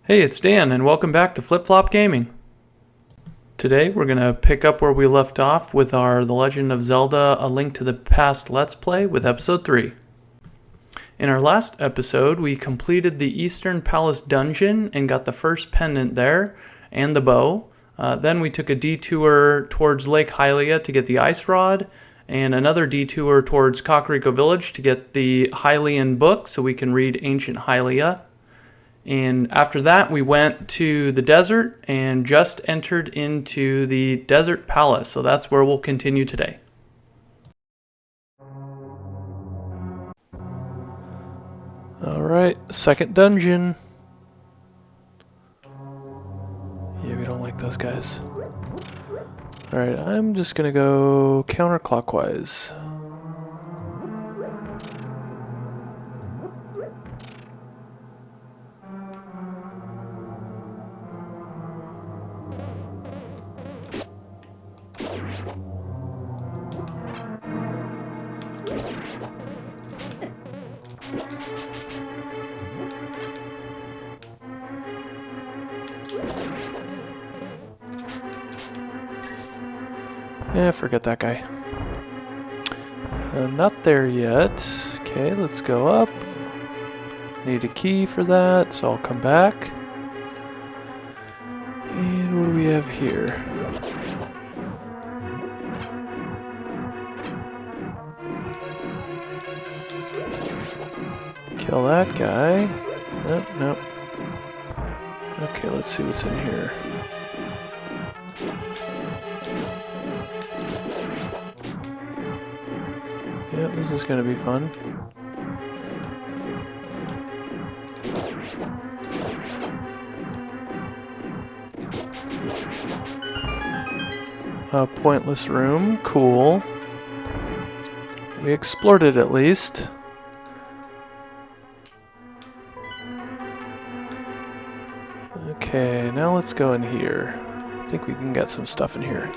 Hey, it's Dan, and welcome back to Flip Flop Gaming. Today, we're going to pick up where we left off with our The Legend of Zelda: A Link to the Past Let's Play with Episode 3. In our last episode, we completed the Eastern Palace dungeon and got the first pendant there, and the bow. Then we took a detour towards Lake Hylia to get the ice rod, and another detour towards Kakariko Village to get the Hylian book so we can read Ancient Hylia. And after that, we went to the desert and just entered into the Desert Palace. So that's where we'll continue today. Alright, second dungeon. Yeah, we don't like those guys. Alright, I'm just gonna go counterclockwise. Yeah, forget that guy. Not there yet. Okay, let's go up. Need a key for that, so I'll come back. And what do we have here? Kill that guy. Nope, nope. Okay, let's see what's in here. Yeah, this is gonna be fun. A pointless room, cool. We explored it at least. Okay, now let's go in here. I think we can get some stuff in here.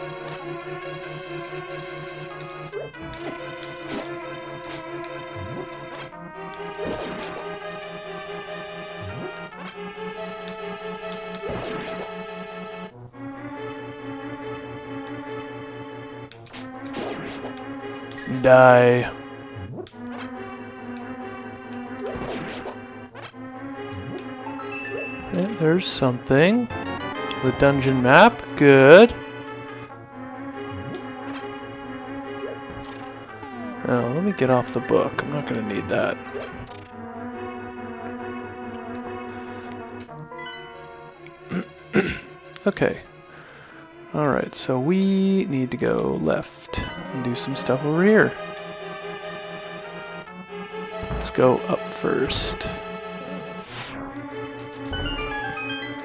Die. Okay, there's something. The dungeon map, good. Oh, let me get off the book. I'm not going to need that. Okay. Alright, so we need to go left and do some stuff over here. Let's go up first.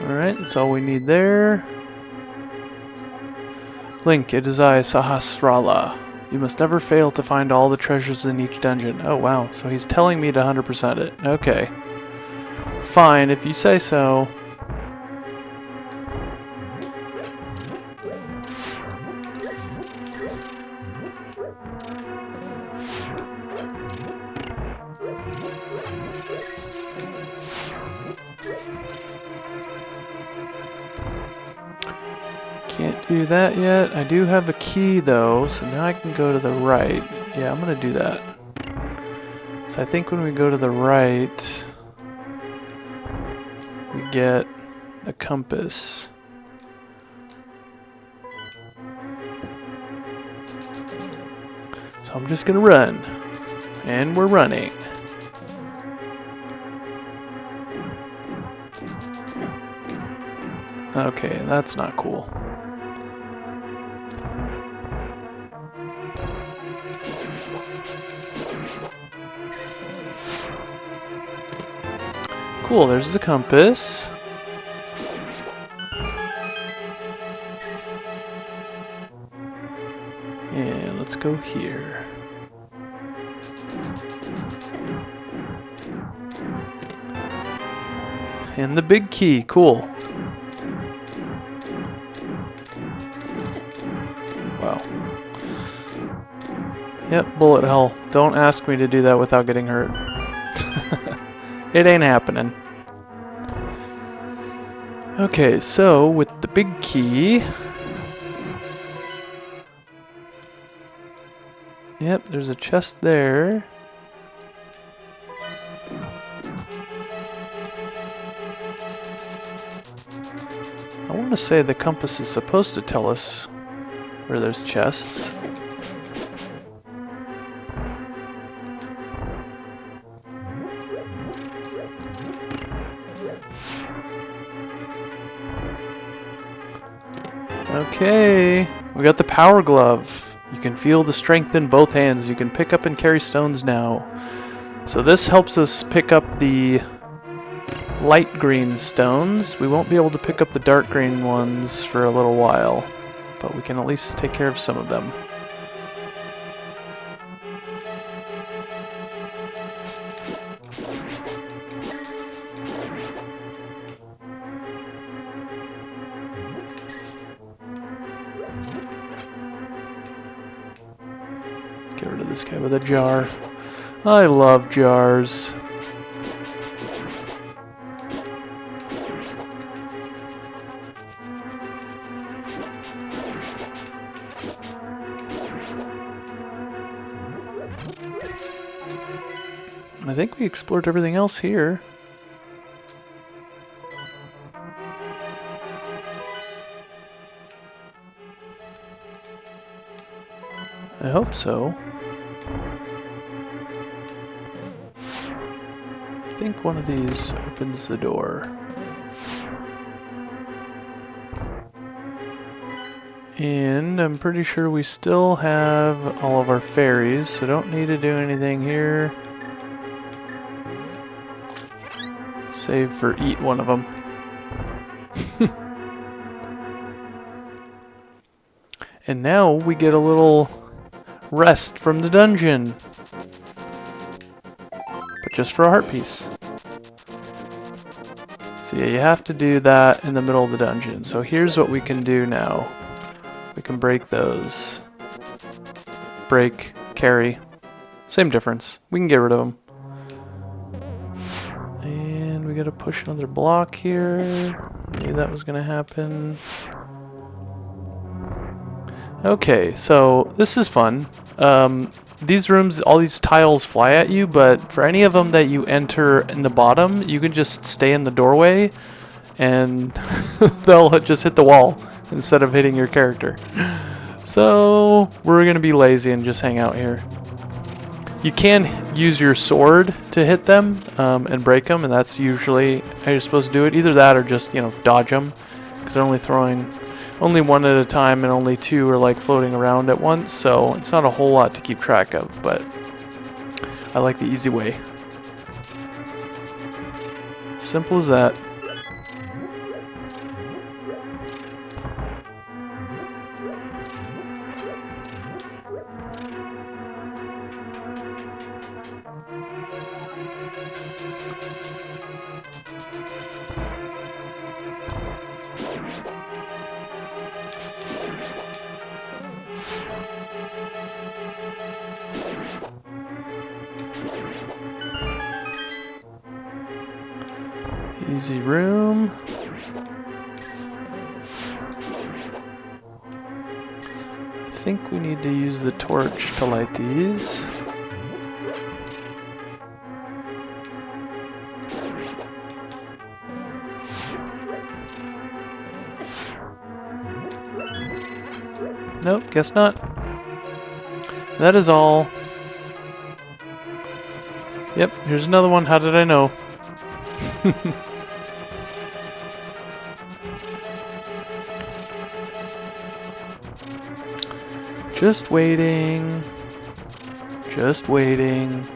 Alright, that's all we need there. Link, it is I, Sahasrara. You must never fail to find all the treasures in each dungeon. Oh wow, so he's telling me to 100% it. Okay. Fine, if you say so. Can't do that yet. I do have a key though, so now I can go to the right. Yeah, I'm gonna do that. So I think when we go to the right, we get the compass. So I'm just gonna run. And we're running. Okay, that's not cool. Cool, there's the compass. And let's go here. And the big key, cool. Wow. Yep, bullet hell. Don't ask me to do that without getting hurt. It ain't happening. Okay, so with the big key... Yep, there's a chest there. I want to say the compass is supposed to tell us where there's chests. Okay, we got the power glove. You can feel the strength in both hands. You can pick up and carry stones now. So this helps us pick up the light green stones. We won't be able to pick up the dark green ones for a little while, but we can at least take care of some of them. Get rid of this guy with a jar. I love jars. I think we explored everything else here. I hope so. I think one of these opens the door. And I'm pretty sure we still have all of our fairies, so don't need to do anything here. Save for eat one of them. And now we get a little rest from the dungeon. But just for a heart piece. So yeah, you have to do that in the middle of the dungeon. So here's what we can do now. We can break those. Break, carry. Same difference. We can get rid of them. And we gotta push another block here. Knew that was gonna happen. Okay, so this is fun. These rooms, all these tiles fly at you, but for any of them that you enter in the bottom, you can just stay in the doorway and they'll just hit the wall instead of hitting your character. So we're gonna be lazy and just hang out here. You can use your sword to hit them and break them, and that's usually how you're supposed to do it. Either that or just, you know, dodge them, because they're only throwing only one at a time, and only two are like floating around at once, so it's not a whole lot to keep track of, but I like the easy way. Simple as that. Easy room. I think we need to use the torch to light these. Nope, guess not. That is all. Yep, here's another one. How did I know? Just waiting. Just waiting.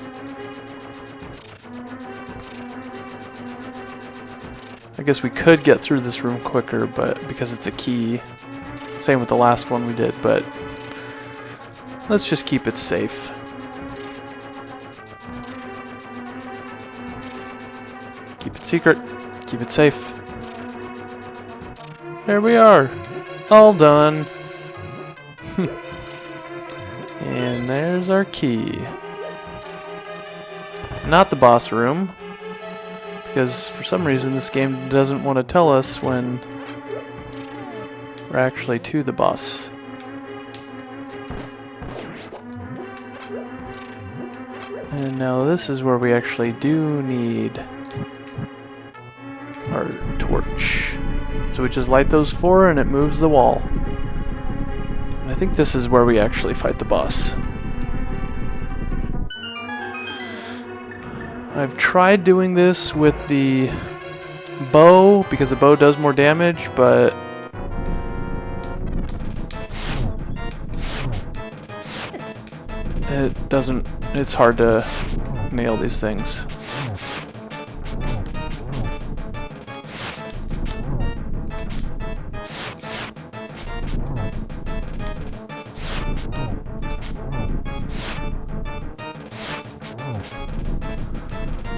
I guess we could get through this room quicker, but because it's a key. Same with the last one we did, but let's just keep it safe. Keep it secret. Keep it safe. There we are. All done. And there's our key. Not the boss room, because for some reason this game doesn't want to tell us when we're actually to the boss. And now this is where we actually do need our torch. So we just light those 4 and it moves the wall. And I think this is where we actually fight the boss. I've tried doing this with the bow because the bow does more damage, but it doesn't, it's hard to nail these things.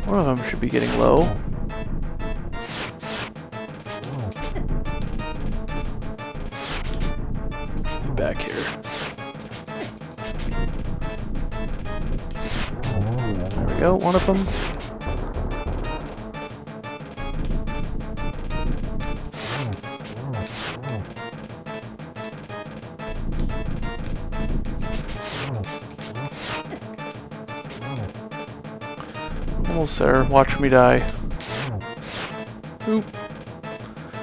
One of them should be getting low. Get back here. There we go, one of them. Almost there. Watch me die. Oop.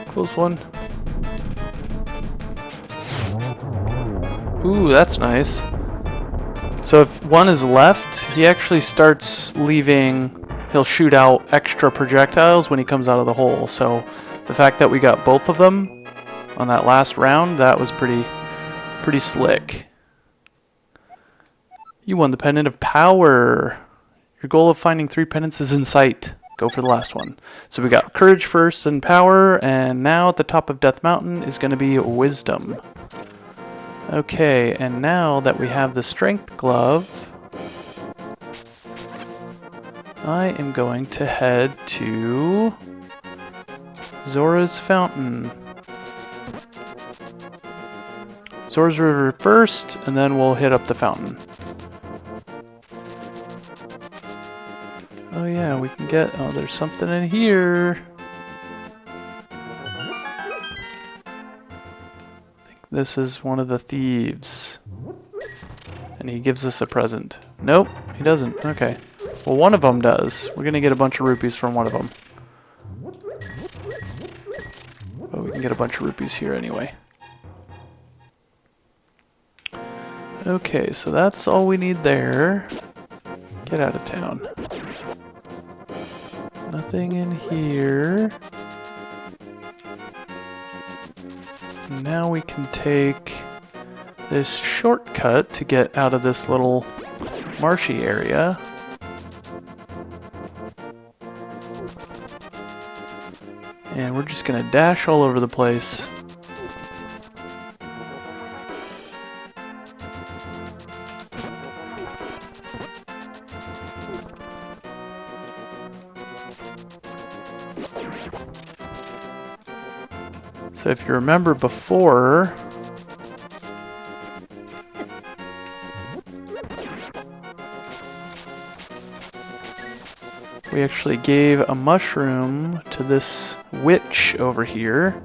Close one. Ooh, that's nice. So if one is left, he actually starts leaving, he'll shoot out extra projectiles when he comes out of the hole. So the fact that we got both of them on that last round, that was pretty slick. You won the Pendant of Power. Your goal of finding 3 pendants is in sight. Go for the last one. So we got Courage first and Power, and now at the top of Death Mountain is going to be Wisdom. Okay, and now that we have the Strength Glove, I am going to head to Zora's Fountain. Zora's River first, and then we'll hit up the fountain. Oh yeah, we can get... Oh, there's something in here. I think this is one of the thieves. And he gives us a present. Nope, he doesn't. Okay. Well, one of them does. We're gonna get a bunch of rupees from one of them. But we can get a bunch of rupees here anyway. Okay, so that's all we need there. Get out of town. Nothing in here. Now we can take this shortcut to get out of this little marshy area. And we're just gonna dash all over the place. So if you remember before, we actually gave a mushroom to this witch over here.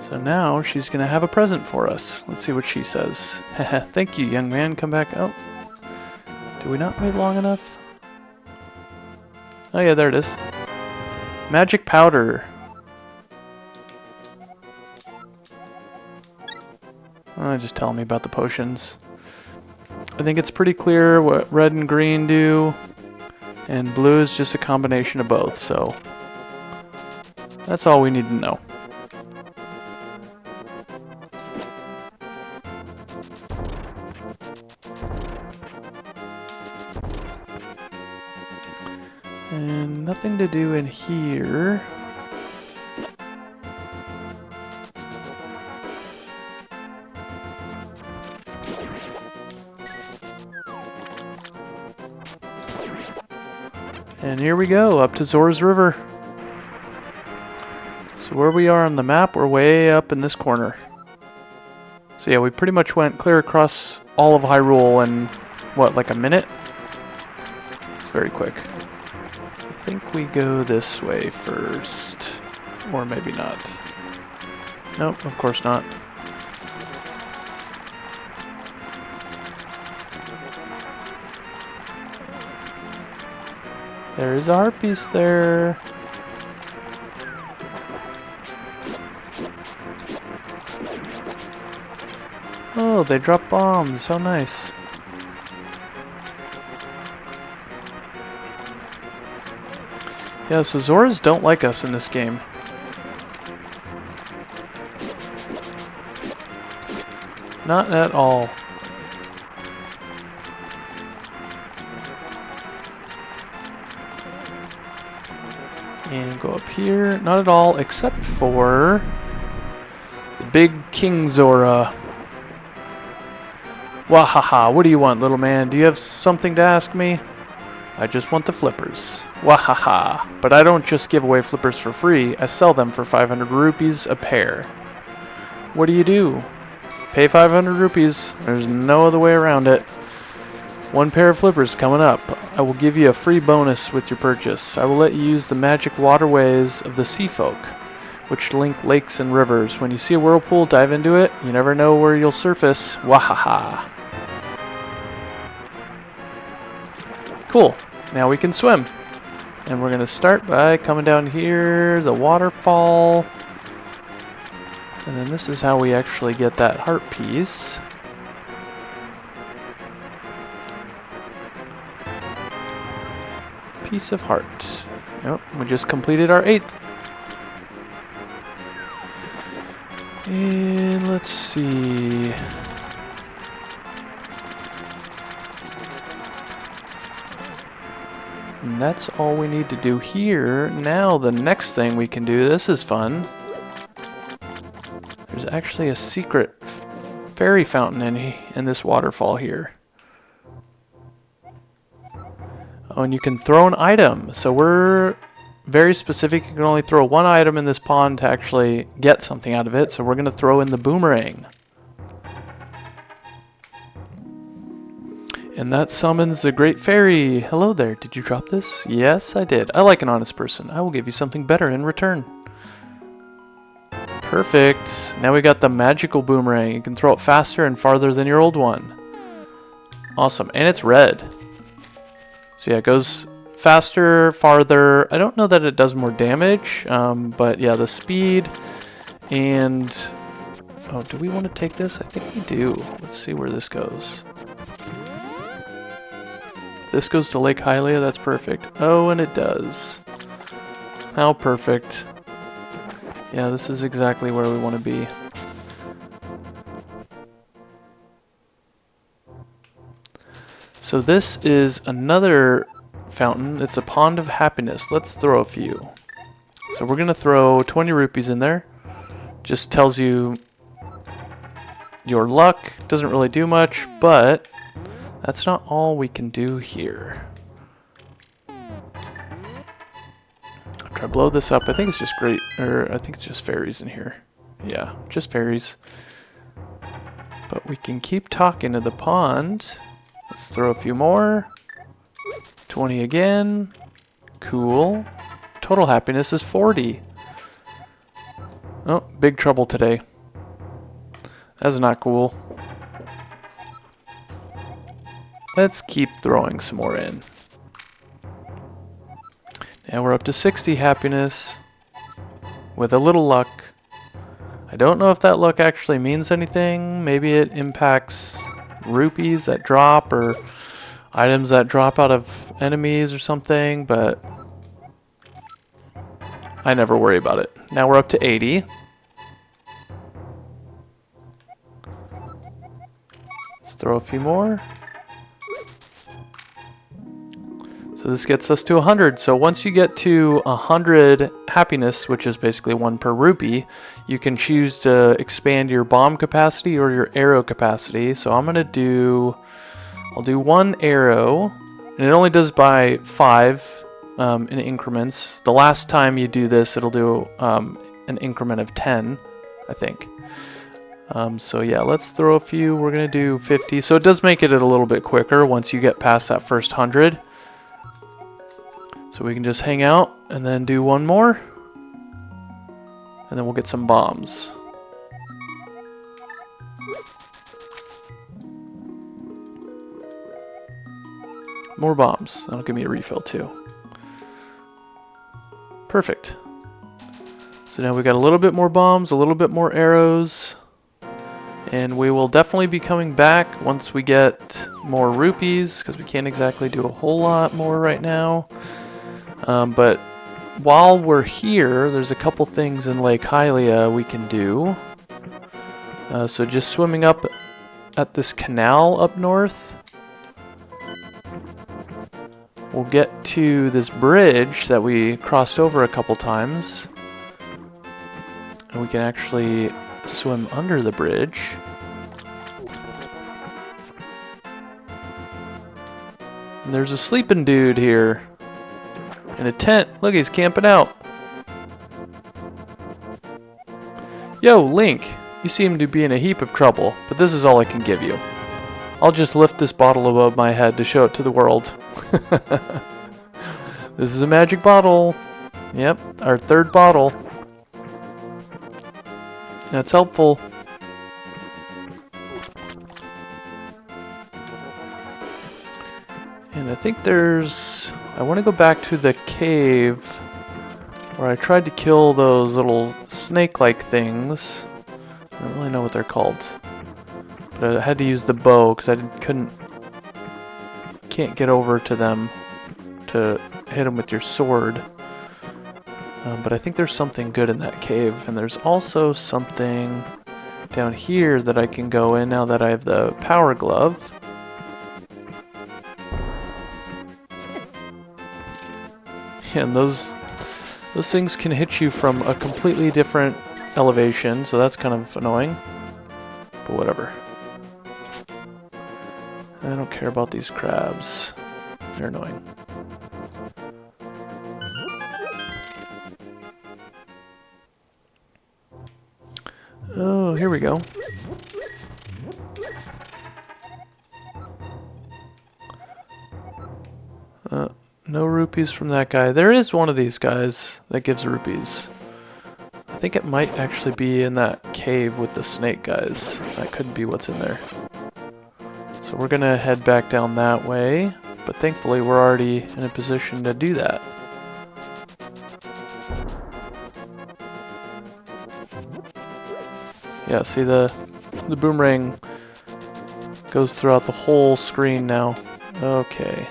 So now she's going to have a present for us. Let's see what she says. Thank you, young man. Come back. Oh, did we not wait long enough? Oh yeah, there it is. Magic powder. Just tell me about the potions. I think it's pretty clear what red and green do, and blue is just a combination of both, so that's all we need to know. And nothing to do in here. And here we go, up to Zora's River. So where we are on the map, we're way up in this corner. So yeah, we pretty much went clear across all of Hyrule in, what, like a minute? It's very quick. I think we go this way first. Or maybe not. Nope, of course not. There's a harpies there. Oh, they drop bombs. How nice. Yeah, so Zoras don't like us in this game. Not at all. And go up here. Not at all, except for the big King Zora. Wahaha, what do you want, little man? Do you have something to ask me? I just want the flippers. Wahaha. But I don't just give away flippers for free. I sell them for 500 rupees a pair. What do you do? Pay 500 rupees. There's no other way around it. One pair of flippers coming up. I will give you a free bonus with your purchase. I will let you use the magic waterways of the sea folk, which link lakes and rivers. When you see a whirlpool, dive into it. You never know where you'll surface. Wahaha. Cool. Now we can swim. And we're going to start by coming down here, the waterfall. And then this is how we actually get that heart piece. Piece of heart. Yep, we just completed our 8th. And let's see. And that's all we need to do here. Now the next thing we can do, this is fun. There's actually a secret fairy fountain in this waterfall here. Oh, and you can throw an item. So we're very specific. You can only throw one item in this pond to actually get something out of it. So we're going to throw in the boomerang. And that summons the great fairy. Hello there. Did you drop this? Yes, I did. I like an honest person. I will give you something better in return. Perfect. Now we got the magical boomerang. You can throw it faster and farther than your old one. Awesome. And it's red. So yeah, it goes faster, farther. I don't know that it does more damage, but yeah, the speed and... Oh, do we want to take this? I think we do. Let's see where this goes. This goes to Lake Hylia. That's perfect. Oh, and it does. How perfect. Yeah, this is exactly where we want to be. So this is another fountain. It's a pond of happiness. Let's throw a few. So we're going to throw 20 rupees in there. Just tells you your luck. Doesn't really do much, but that's not all we can do here. I'll try to blow this up. I think it's just great, or I think it's just fairies in here. Yeah, just fairies. But we can keep talking to the pond. Let's throw a few more. 20 again. Cool. Total happiness is 40. Oh, big trouble today. That's not cool. Let's keep throwing some more in. Now we're up to 60 happiness. With a little luck. I don't know if that luck actually means anything. Maybe it impacts rupees that drop or items that drop out of enemies or something, but I never worry about it. Now we're up to 80. Let's throw a few more. So this gets us to 100. So once you get to 100 happiness, which is basically 1 per rupee, you can choose to expand your bomb capacity or your arrow capacity. So I'm gonna do, I'll do 1 arrow, and it only does by 5 in increments. The last time you do this, it'll do an increment of 10, I think. So yeah, let's throw a few. We're gonna do 50. So it does make it a little bit quicker once you get past that first 100. So So we can just hang out and then do one more. And then we'll get some bombs. More bombs. That'll give me a refill too. Perfect. So now we got a little bit more bombs, a little bit more arrows. And we will definitely be coming back once we get more rupees, because we can't exactly do a whole lot more right now. But while we're here, there's a couple things in Lake Hylia we can do. So just swimming up at this canal up north, we'll get to this bridge that we crossed over a couple times. And we can actually swim under the bridge. And there's a sleeping dude here in a tent. Look, he's camping out. Yo, Link, you seem to be in a heap of trouble, but this is all I can give you. I'll just lift this bottle above my head to show it to the world. This is a magic bottle. Yep, our third bottle. That's helpful. And I think I want to go back to the cave where I tried to kill those little snake-like things. I don't really know what they're called. But I had to use the bow because can't get over to them to hit them with your sword. But I think there's something good in that cave, and there's also something down here that I can go in now that I have the power glove. And those things can hit you from a completely different elevation, so that's kind of annoying. But whatever. I don't care about these crabs. They're annoying. Oh, here we go. No rupees from that guy. There is one of these guys that gives rupees. I think it might actually be in that cave with the snake guys. That could be what's in there. So we're gonna head back down that way, but thankfully we're already in a position to do that. Yeah, see the boomerang goes throughout the whole screen now. Okay.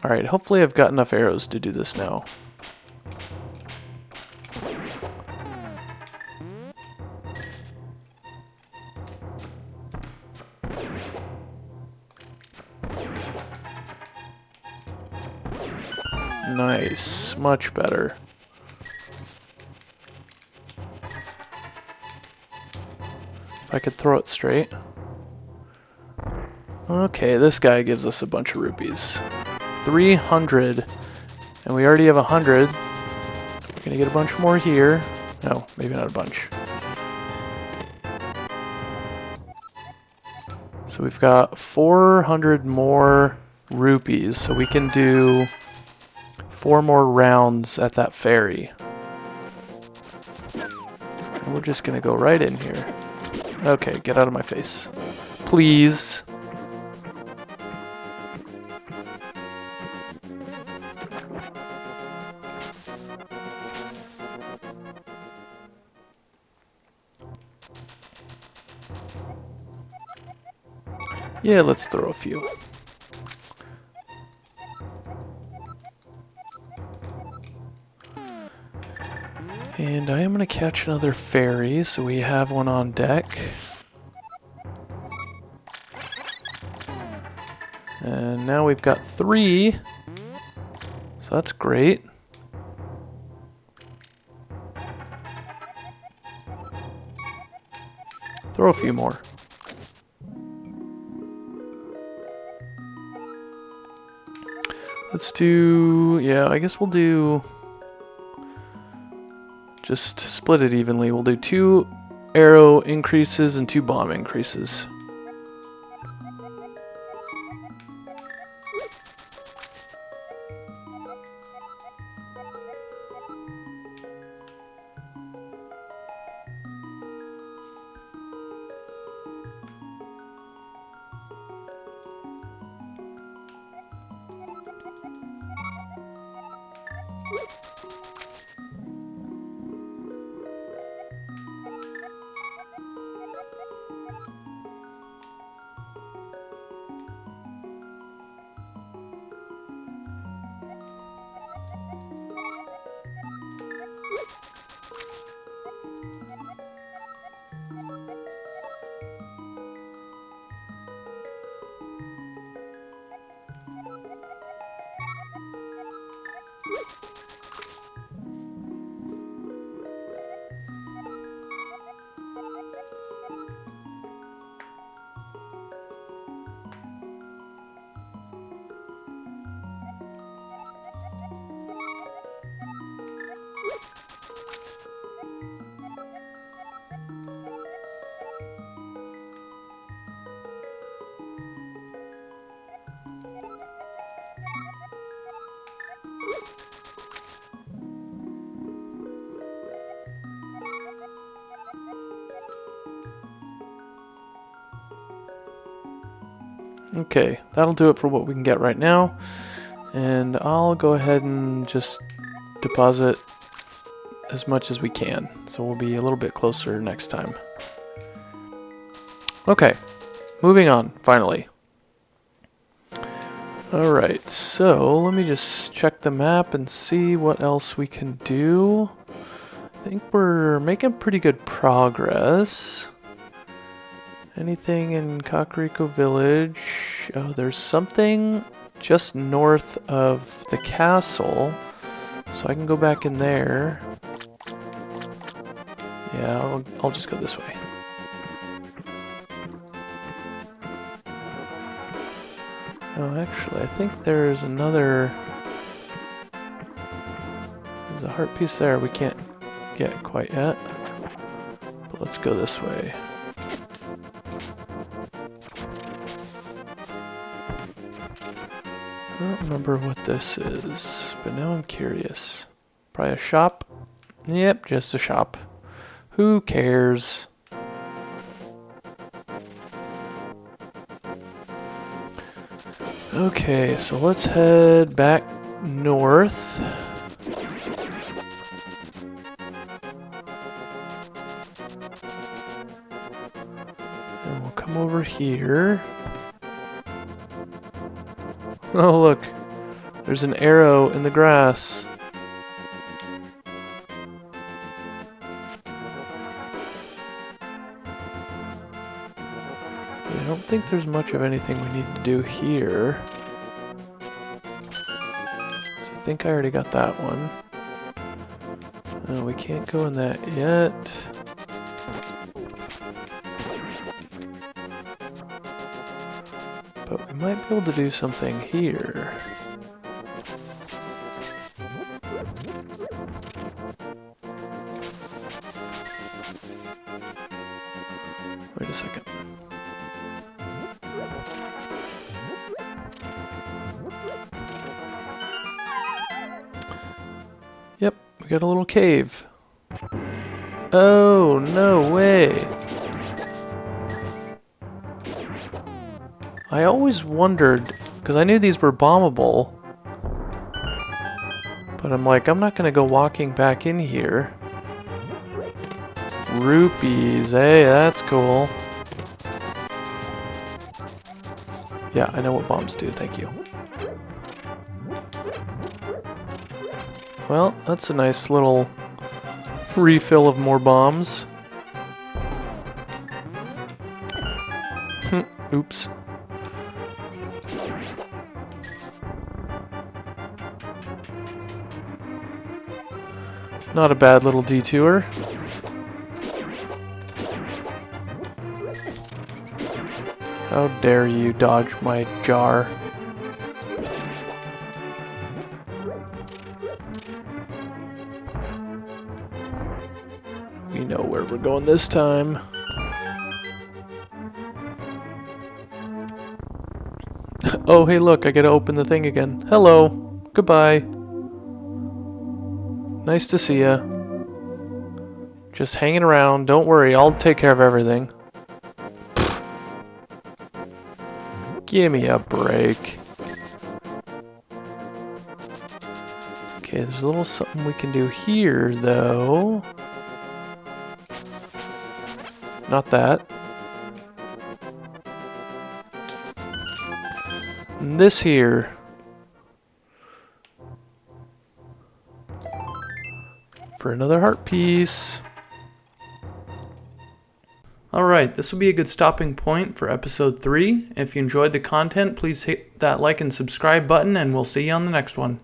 Alright, hopefully I've got enough arrows to do this now. Nice, much better. If I could throw it straight. Okay, this guy gives us a bunch of rupees. 300, and we already have 100. We're gonna get a bunch more here. No, maybe not a bunch. So we've got 400 more rupees, so we can do 4 more rounds at that ferry. And we're just gonna go right in here. Okay, get out of my face. Please. Yeah, let's throw a few. And I am going to catch another ferry, so we have one on deck. And now we've got 3. So that's great. Throw a few more. Let's do, yeah, I guess we'll do, just split it evenly. We'll do 2 arrow increases and 2 bomb increases. Okay, that'll do it for what we can get right now. And I'll go ahead and just deposit as much as we can. So we'll be a little bit closer next time. Okay, moving on, finally. Alright, so let me just check the map and see what else we can do. I think we're making pretty good progress. Anything in Kakariko Village? Oh, there's something just north of the castle. So I can go back in there. Yeah, I'll just go this way. Oh, actually, I think there's another... There's a heart piece there we can't get quite yet. But let's go this way. I don't remember what this is, but now I'm curious. Probably a shop? Yep, just a shop. Who cares? Okay, so let's head back north. And we'll come over here. Oh, look. There's an arrow in the grass. I don't think there's much of anything we need to do here. So I think I already got that one. We can't go in that yet. But we might be able to do something here. Wait a second. Yep, we got a little cave. Oh, no way. I always wondered, because I knew these were bombable, but I'm like, I'm not going to go walking back in here. Rupees, hey, that's cool. Yeah, I know what bombs do, thank you. Well, that's a nice little refill of more bombs. Oops. Not a bad little detour. How dare you dodge my jar? We know where we're going this time. Oh, hey look, I gotta open the thing again. Hello. Goodbye. Nice to see ya. Just hanging around. Don't worry, I'll take care of everything. Give me a break. Okay, there's a little something we can do here, though. Not that. And this here. For another heart piece. Alright, this will be a good stopping point for episode 3. If you enjoyed the content, please hit that like and subscribe button, and we'll see you on the next one.